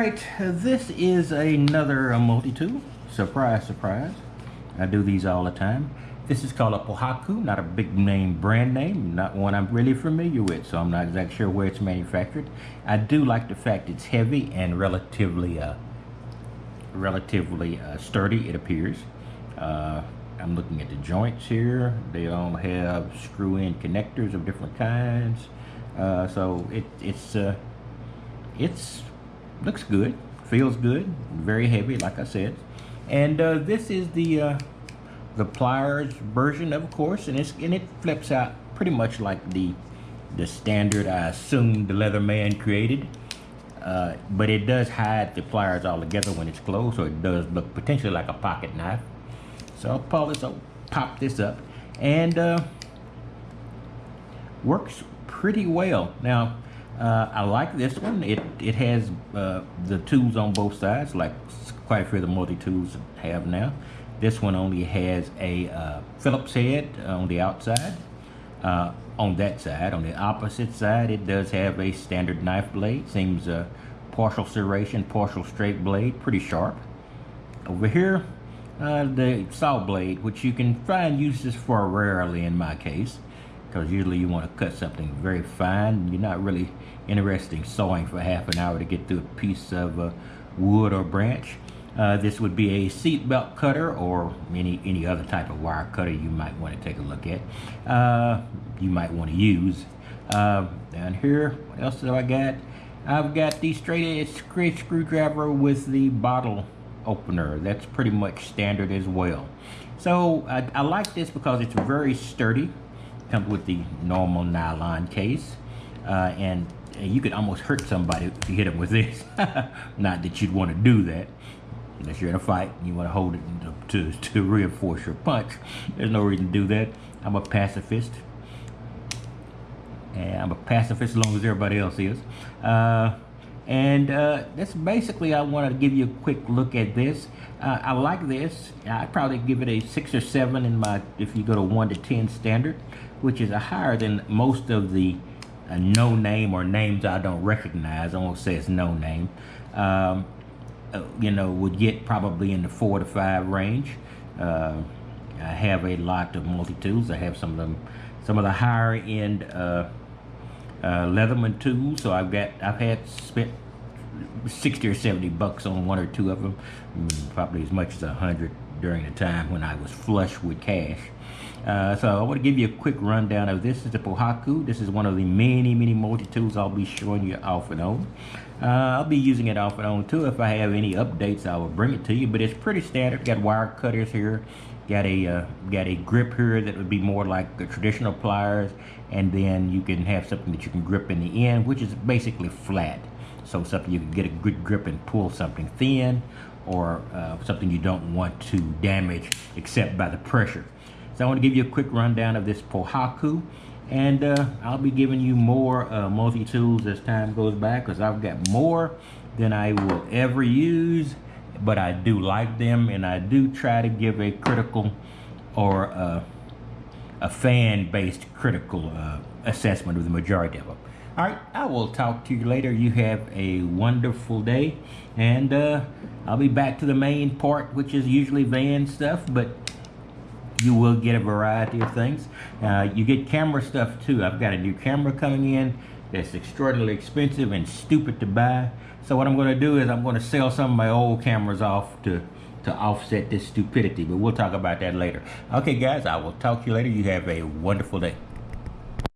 Alright, this is another multi-tool. Surprise, surprise. I do these all the time. This is called a Pohaku, not a big name brand name, not one I'm really familiar with, so I'm not exactly sure where it's manufactured. I do like the fact it's heavy and relatively sturdy, it appears. I'm looking at the joints here. They all have screw-in connectors of different kinds. So it's looks good, feels good, very heavy, like I said. And this is the Pliers version, of course, and it flips out pretty much like the standard I assume the Leatherman created. But it does hide the pliers all together when it's closed, so it does look potentially like a pocket knife. So I'll pop this up, and works pretty well. Now, I like this one. It has the tools on both sides, like quite a few of the multi-tools have now. This one only has a Phillips head on the outside. On that side, on the opposite side, it does have a standard knife blade. Seems partial serration, partial straight blade, pretty sharp. Over here, the saw blade, which you can find uses for rarely in my case, because usually you want to cut something very fine. You're not really interested in sawing for half an hour to get through a piece of wood or branch. This would be a seat belt cutter or any other type of wire cutter you might want to take a look at. You might want to use. Down here, what else do I got? I've got the straight edge screwdriver with the bottle opener. That's pretty much standard as well. So I like this because it's very sturdy. Comes with the normal nylon case, and you could almost hurt somebody if you hit them with this. Not that you'd want to do that unless you're in a fight and you want to hold it to reinforce your punch. There's no reason to do that. I'm a pacifist, and I'm a pacifist as long as everybody else is. That's basically, I wanted to give you a quick look at this. I like this. I'd probably give it a 6 or 7 in my, if you go to 1 to 10 standard, which is a higher than most of the no name or names I don't recognize. I won't say it's no name. You know, would get probably in the 4 to 5 range. I have a lot of multi-tools. I have some of the higher end Leatherman tools. So I've spent 60 or 70 bucks on 1 or 2 of them, probably as much as 100 during the time when I was flush with cash. So I want to give you a quick rundown of this. This is the Pohaku. This is one of the many multi-tools I'll be showing you off and on. I'll be using it off and on too. If I have any updates, I will bring it to you, but it's pretty standard. Got wire cutters here, got a grip here that would be more like the traditional pliers, and then you can have something that you can grip in the end, which is basically flat. So something you can get a good grip and pull something thin, or something you don't want to damage except by the pressure. So I want to give you a quick rundown of this Pohaku, and I'll be giving you more multi-tools as time goes by, because I've got more than I will ever use, but I do like them, and I do try to give a critical or a fan-based critical assessment of the majority of them. All right, I will talk to you later. You have a wonderful day, and I'll be back to the main part, which is usually van stuff, but you will get a variety of things. You get camera stuff too. I've got a new camera coming in that's extraordinarily expensive and stupid to buy. So what I'm going to do is I'm going to sell some of my old cameras off to offset this stupidity, but we'll talk about that later. Okay guys, I will talk to you later. You have a wonderful day.